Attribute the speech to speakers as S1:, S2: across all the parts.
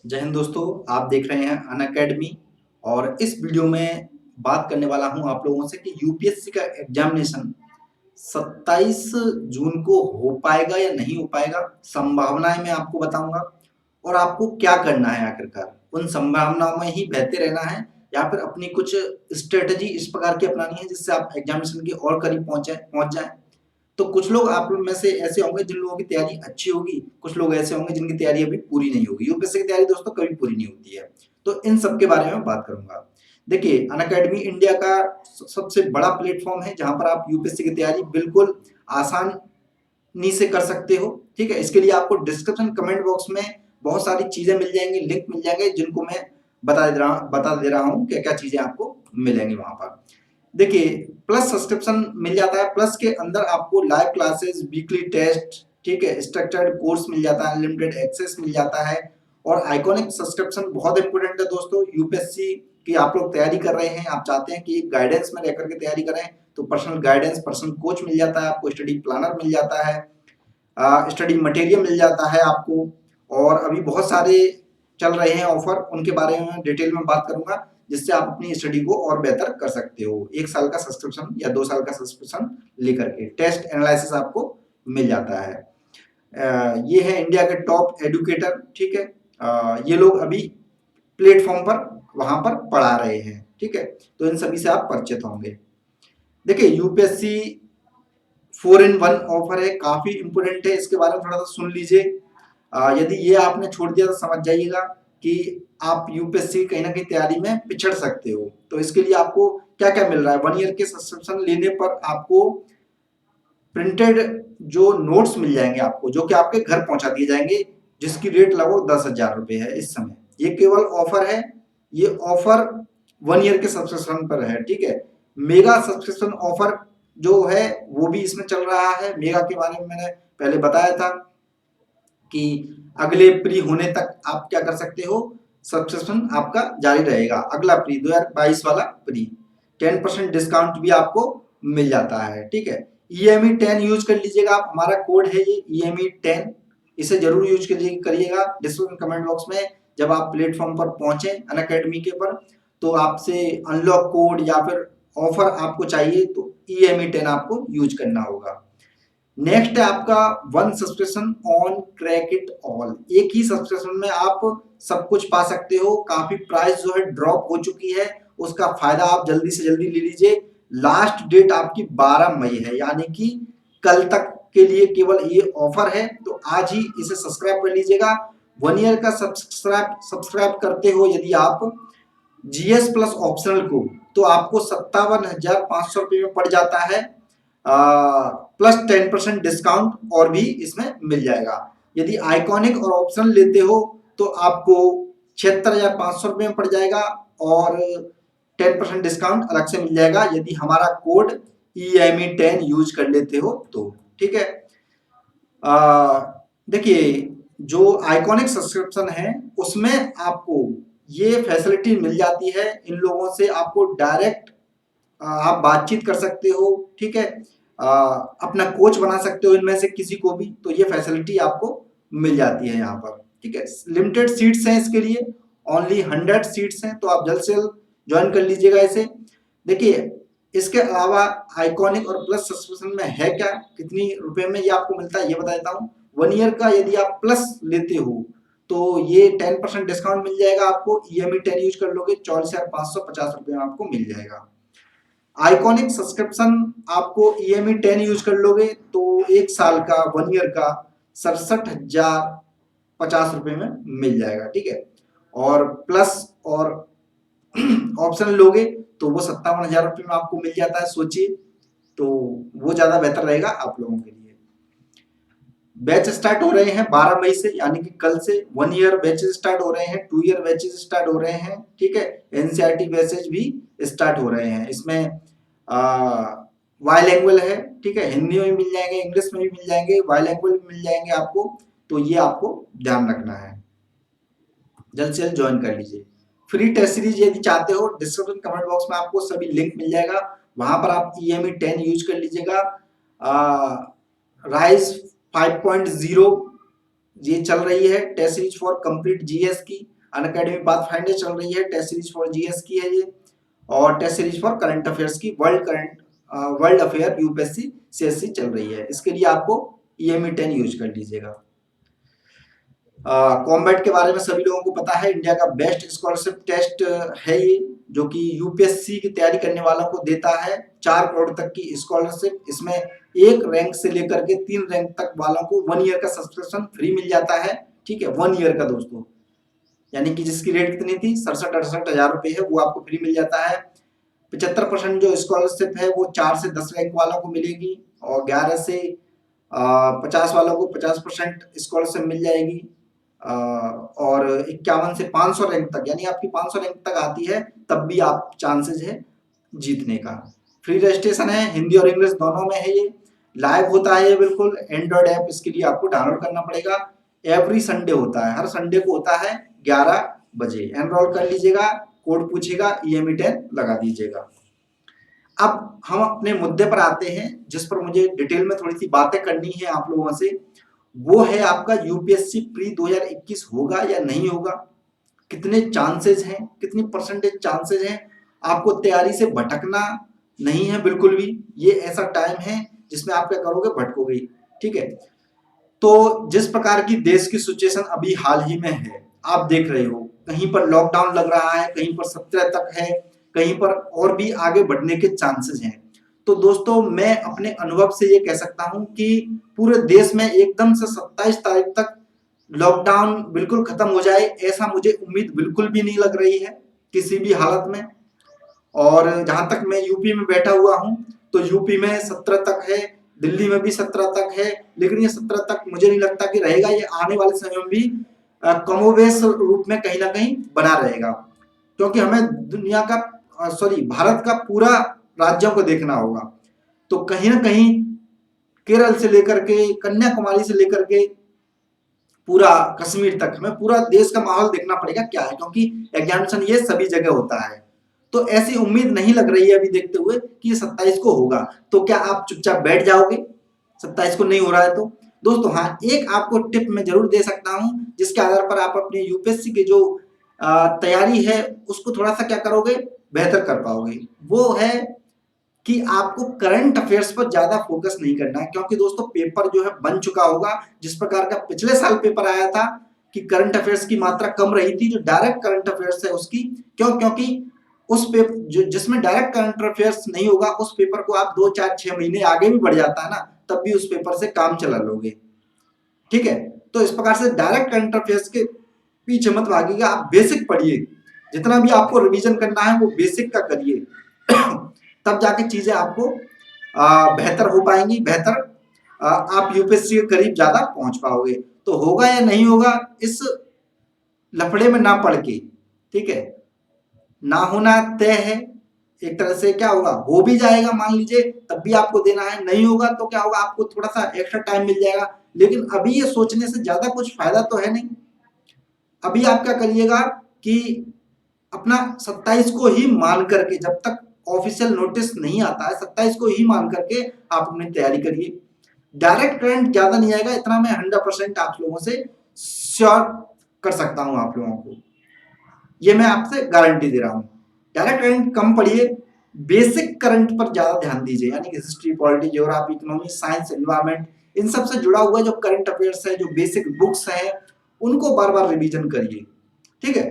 S1: जय हिंद दोस्तों, आप देख रहे हैं अनअकैडमी। और इस वीडियो में बात करने वाला हूं आप लोगों से कि यूपीएससी का एग्जामिनेशन 27 जून को हो पाएगा या नहीं हो पाएगा। संभावनाएं मैं आपको बताऊंगा और आपको क्या करना है। आखिरकार उन संभावनाओं में ही बहते रहना है या फिर अपनी कुछ स्ट्रेटजी इस प्रकार की अपनानी है जिससे आप एग्जामिनेशन के और करीब पहुंच जाए। तो कुछ लोग आप लोग में से ऐसे होंगे जिन लोगों की तैयारी अच्छी होगी, कुछ लोग ऐसे होंगे जिनकी तैयारी अभी पूरी नहीं होगी। यूपीएससी की तैयारी दोस्तों कभी पूरी नहीं होती है। तो इन सब के बारे में बात करूंगा। देखिए, अनअकैडमी इंडिया का सबसे बड़ा प्लेटफॉर्म है जहां पर आप यूपीएससी की तैयारी बिल्कुल आसानी से कर सकते हो। ठीक है, इसके लिए आपको डिस्क्रिप्शन कमेंट बॉक्स में बहुत सारी चीजें मिल जाएंगी, लिंक मिल जाएंगे, जिनको मैं बता दे रहा हूँ क्या क्या चीजें आपको मिलेंगी वहां पर। देखिए, प्लस सब्सक्रिप्शन मिल जाता है। प्लस के अंदर आपको लाइव क्लासेस, वीकली टेस्ट, ठीक है, स्ट्रक्चर्ड कोर्स मिल जाता है, लिमिटेड एक्सेस मिल जाता है। और आइकॉनिक सब्सक्रिप्शन बहुत इंपॉर्टेंट है दोस्तों। यूपीएससी की आप लोग तैयारी कर रहे हैं, आप चाहते हैं कि गाइडेंस में रहकर के तैयारी करें, तो पर्सनल गाइडेंस, पर्सनल कोच मिल जाता है आपको, स्टडी प्लानर मिल जाता है, स्टडी मटेरियल मिल जाता है आपको। और अभी बहुत सारे चल रहे हैं ऑफर, उनके बारे में डिटेल में बात करूंगा, जिससे आप अपनी स्टडी को और बेहतर कर सकते हो। 1 साल का सब्सक्रिप्शन या 2 साल का सब्सक्रिप्शन लेकर के टेस्ट एनालिसिस आपको मिल जाता है। ये है इंडिया के टॉप एडुकेटर, ठीक है। ये लोग अभी प्लेटफॉर्म पर वहां पर पढ़ा रहे हैं, ठीक है। तो इन सभी से आप परिचित होंगे। देखिए, यूपीएससी 4 in 1 ऑफर है, काफी इंपोर्टेंट है। इसके बारे में थोड़ा सा सुन लीजिए। यदि ये आपने छोड़ दिया तो समझ जाइएगा कि आप यूपीएससी कहीं ना कहीं तैयारी में पिछड़ सकते हो। तो इसके लिए आपको क्या क्या मिल रहा है। 1 ईयर के सब्सक्रिप्शन लेने पर आपको प्रिंटेड जो नोट्स मिल जाएंगे आपको, जो कि आपके घर पहुंचा दिए जाएंगे, जिसकी रेट लगभग 10,000 रुपए है इस समय। ये केवल ऑफर है, ये ऑफर 1 ईयर के सब्सक्रिप्शन पर है, ठीक है। मेगा सब्सक्रिप्शन ऑफर जो है वो भी इसमें चल रहा है। मेगा के बारे में मैंने पहले बताया था कि अगले प्री होने तक आप क्या कर सकते हो, सब्सक्रिप्शन आपका जारी रहेगा। अगला प्री 2022 वाला प्री 10% डिस्काउंट भी आपको मिल जाता है, ठीक है। EME 10 यूज कर लीजिएगा आप, हमारा कोड है ये EME 10, इसे जरूर यूज करिएगा। डिस्क्रिप्शन कमेंट बॉक्स में जब आप प्लेटफॉर्म पर पहुंचे अनअकैडमी के पर, तो आपसे अनलॉक कोड या फिर ऑफर आपको चाहिए तो EME 10 आपको यूज करना होगा। नेक्स्ट है आपका 1 subscription on crack it all. एक ही सब्सक्रिप्शन में आप सब कुछ पा सकते हो। काफी प्राइस जो है ड्रॉप हो चुकी है, उसका फायदा आप जल्दी से जल्दी ले लीजिए। लास्ट डेट आपकी 12 मई है, यानी कि कल तक के लिए केवल ये ऑफर है। तो आज ही इसे सब्सक्राइब कर लीजिएगा। 1 ईयर का सब्सक्राइब करते हो यदि आप जीएस प्लस ऑप्शनल को, तो आपको 57,500 रुपये में पड़ जाता है। प्लस 10% डिस्काउंट और भी इसमें मिल जाएगा। यदि आइकॉनिक और ऑप्शनल लेते हो तो आपको 76,500 रुपये में पड़ जाएगा और 10% डिस्काउंट अलग से मिल जाएगा यदि हमारा कोड EME 10 यूज कर लेते हो तो, ठीक है। देखिए, जो आइकॉनिक सब्सक्रिप्शन है उसमें आपको ये फैसिलिटी मिल जाती है। इन लोगों से आपको डायरेक्ट आप बातचीत कर सकते हो, ठीक है। अपना कोच बना सकते हो इनमें से किसी को भी। तो ये फैसिलिटी आपको मिल जाती है यहाँ पर, ठीक है। लिमिटेड सीट्स हैं इसके लिए, ओनली 100 सीट्स हैं, तो आप जल्द से जल्द ज्वाइन कर लीजिएगा इसे। देखिए, इसके अलावा आइकॉनिक और प्लस सब्सक्रिप्शन में है क्या, कितनी रुपए में ये आपको मिलता है ये बता देता हूँ। 1 ईयर का यदि आप प्लस लेते हो तो ये 10% डिस्काउंट मिल जाएगा आपको। EME 10 यूज कर लोगे 44,550 रुपये में आपको मिल जाएगा। आइकॉनिक सब्सक्रिप्शन आपको EME 10 यूज कर लोगे तो 1 साल का, 1 ईयर का 67,050 रुपये में मिल जाएगा, ठीक है। और प्लस और ऑप्शन लोगे तो वो 57,000 रुपये में आपको मिल जाता है। सोचिए, तो वो ज्यादा बेहतर रहेगा आप लोगों के लिए। बैच स्टार्ट हो रहे हैं 12 मई से, यानी कि कल से 1 ईयर बैचेस स्टार्ट हो रहे हैं, 2 ईयर बैचेस स्टार्ट हो रहे हैं, ठीक है। NCERT बैचेस भी स्टार्ट हो रहे हैं। इसमें बाइलैंग्वेल है, ठीक है। हिंदी में भी मिल जाएंगे, इंग्लिश में भी मिल जाएंगे, बाइलैंग्वेल भी मिल जाएंगे आपको। तो ये आपको ध्यान रखना है, जल्द से जल्द ज्वाइन कर लीजिए। फ्री टेस्ट सीरीज यदि चाहते हो, डिस्क्रिप्शन कमेंट बॉक्स में आपको सभी लिंक मिल जाएगा, वहां पर आप EME 10 यूज कर लीजिएगा। राइज 5.0 ये चल रही है test series for complete GS की। अनअकैडमी पाथफाइंडर चल रही है, टेस्ट सीरीज फॉर जीएस की है ये, और test series for current affairs की वर्ल्ड अफेयर यूपीएससी सीएससी चल रही है। इसके लिए आपको ईएमई 10 यूज कर लीजिएगा। कॉम्बैट के बारे में सभी लोगों को पता है, इंडिया का बेस्ट स्कॉलरशिप टेस्ट है ये, जो कि यूपीएससी की तैयारी करने वालों को देता है 4 करोड़ तक की स्कॉलरशिप। इसमें 1 रैंक से लेकर के 3 रैंक तक वालों को 1 ईयर का सब्सक्रिप्शन फ्री मिल जाता है। ठीक है, 1 ईयर का दोस्तों, यानी कि जिसकी रेट कितनी थी 67-68 हजार रुपए है, वो आपको फ्री मिल जाता है। 75% जो स्कॉलरशिप है वो 4 से 10 रैंक वालों को मिलेगी, और 11 से 50 वालों को 50% स्कॉलरशिप मिल जाएगी, और 51 से 500 रैंक तक, यानी आपकी 500 रैंक तक आती है तब भी आप चांसेस है जीतने का। फ्री रजिस्ट्रेशन है, हिंदी और इंग्लिश दोनों में है ये, लाइव होता है ये बिल्कुल, एंड्रॉयड ऐप इसके लिए आपको डाउनलोड करना पड़ेगा। एवरी संडे होता है, हर संडे को होता है 11 बजे। एनरोल कर लीजिएगा, कोड पूछेगा, ईएमई 10 लगा दीजिएगा। अब हम अपने मुद्दे पर आते हैं, जिस पर मुझे डिटेल में थोड़ी सी बातें करनी है आप लोगों से। वो है आपका यूपीएससी प्री 2021 होगा या नहीं होगा, कितने चांसेस हैं, कितनी परसेंटेज चांसेस हैं। आपको तैयारी से भटकना नहीं है बिल्कुल भी, ये ऐसा टाइम है जिसमें आप क्या करोगे, भटकोगे। ठीक है, तो जिस प्रकार की देश की सिचुएशन अभी हाल ही में है, आप देख रहे हो, कहीं पर लॉकडाउन लग रहा है, कहीं पर 17 तक है, कहीं पर और भी आगे बढ़ने के चांसेस हैं। तो दोस्तों मैं अपने अनुभव से ये कह सकता हूं कि पूरे देश में एकदम से 27 तारीख तक लॉकडाउन बिल्कुल खत्म हो जाए, ऐसा मुझे उम्मीद बिल्कुल भी नहीं लग रही है किसी भी हालत में। और जहां तक मैं यूपी में बैठा हुआ हूं, तो यूपी में 17 तक है, दिल्ली में भी 17 तक है, लेकिन ये 17 तक मुझे नहीं लगता कि रहेगा, ये आने वाले समय में भी कमोबेश रूप में कहीं ना कहीं बना रहेगा, क्योंकि हमें दुनिया का भारत का पूरा राज्यों को देखना होगा। तो कहीं ना कहीं केरल से लेकर के कन्याकुमारी से लेकर के पूरा कश्मीर तक हमें पूरा देश का माहौल देखना पड़ेगा क्या है, क्योंकि एग्जामिनेशन ये सभी जगह होता है। तो ऐसी उम्मीद नहीं लग रही है अभी देखते हुए कि ये 27 को होगा। तो क्या आप चुपचाप बैठ जाओगे 27 को नहीं हो रहा है तो? दोस्तों हाँ, एक आपको टिप मैं जरूर दे सकता हूं, जिसके आधार पर आप अपने यूपीएससी की जो तैयारी है उसको थोड़ा सा क्या करोगे, बेहतर कर पाओगे। वो है कि आपको करंट अफेयर्स पर ज्यादा फोकस नहीं करना है, क्योंकि दोस्तों पेपर जो है बन चुका होगा। जिस प्रकार का पिछले साल पेपर आया था कि करंट अफेयर्स की मात्रा कम रही थी, जो डायरेक्ट करंट अफेयर्स है उसकी, क्योंकि उस पेपर जो जिसमें डायरेक्ट करंट अफेयर्स नहीं होगा, उस पेपर को आप 2 4 6 महीने आगे भी बढ़ जाता है ना, तब भी उस पेपर से काम चला लोगे। ठीक है, तो इस प्रकार से डायरेक्ट करंट अफेयर्स के पीछे मत भागिएगा, आप बेसिक पढ़िए, जितना भी आपको रिवीजन करना है वो बेसिक का करिए तब जाके चीजें आपको बेहतर हो पाएंगी, बेहतर आप यूपीएससी के करीब ज्यादा पहुंच पाओगे। तो होगा या नहीं होगा इस लफड़े में ना पड़ के, ठीक है, ना होना तय है। एक तरह से क्या होगा, हो भी जाएगा मान लीजिए, तब भी आपको देना है, नहीं होगा तो क्या होगा, आपको थोड़ा सा एक्स्ट्रा टाइम मिल जाएगा। लेकिन अभी ये सोचने से ज्यादा कुछ फायदा तो है नहीं। अभी आप क्या करिएगा कि अपना 27 को ही मान करके, जब तक ऑफिशियल नोटिस नहीं आता है, 27 को ही मान करके आप अपनी तैयारी करिए। डायरेक्ट करंट ज्यादा नहीं आएगा, इतना मैं 100% आप लोगों से श्योर कर सकता हूं, आप लोगों को ये मैं आपसे गारंटी दे रहा हूं। डायरेक्ट करंट कम पढ़िए, बेसिक करंट पर ज्यादा ध्यान दीजिए, यानी कि history, polity, geography, economy, science, environment, इन सब से जुड़ा हुआ जो करंट अफेयर्स है, जो बेसिक बुक्स है, उनको बार बार रिवीजन करिए। ठीक है,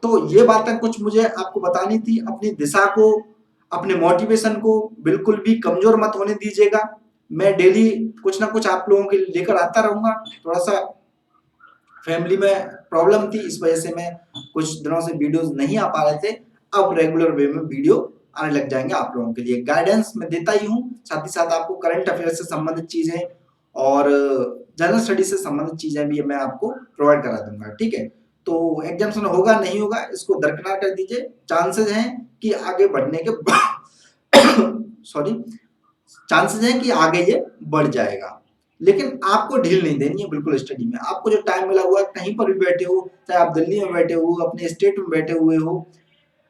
S1: तो ये बातें कुछ मुझे आपको बतानी थी। अपनी दिशा को, अपने मोटिवेशन को बिल्कुल भी कमजोर मत होने दीजिएगा। मैं डेली कुछ ना कुछ आप लोगों के लिए लेकर आता रहूंगा। थोड़ा सा फैमिली में प्रॉब्लम थी, इस वजह से मैं कुछ दिनों से वीडियोस नहीं आ पा रहे थे। अब रेगुलर वे में वीडियो आने लग जाएंगे आप लोगों के लिए। गाइडेंस मैं देता ही हूँ, साथ ही साथ आपको करंट अफेयर से संबंधित चीजें और जनरल स्टडी से संबंधित चीजें भी मैं आपको प्रोवाइड करा दूंगा। ठीक है, तो एग्जामिनेशन होगा नहीं होगा इसको दरकिनार कर दीजिए। चांसेस हैं कि आगे बढ़ने के सॉरी चांसेस हैं कि आगे ये बढ़ जाएगा, लेकिन आपको ढील नहीं देनी है बिल्कुल। स्टडी में आपको जो टाइम मिला हुआ है, कहीं पर भी बैठे हो, चाहे आप दिल्ली में बैठे हो, अपने स्टेट में बैठे हुए हो,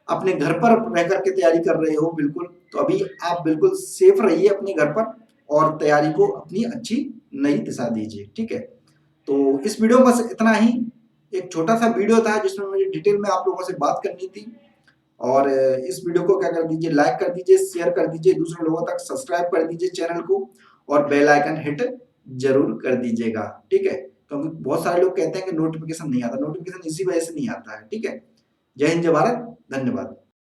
S1: अपने घर पर रह करके तैयारी कर रहे हो, बिल्कुल, तो अभी आप बिल्कुल सेफ रहिए अपने घर पर और तैयारी को अपनी अच्छी नई दिशा दीजिए। ठीक है, तो इस वीडियो में बस इतना ही। एक छोटा सा वीडियो था जिसमें मुझे डिटेल में आप लोगों से बात करनी थी। और इस वीडियो को क्या कर दीजिए, लाइक कर दीजिए, शेयर कर दीजिए, दूसरे लोगों तक सब्सक्राइब कर दीजिए चैनल को, और बेल आइकन हिट जरूर कर दीजिएगा, ठीक है। क्योंकि बहुत सारे लोग कहते हैं कि नोटिफिकेशन नहीं आता, नोटिफिकेशन इसी वजह से नहीं आता है, ठीक है। जय हिंद, जय भारत, धन्यवाद।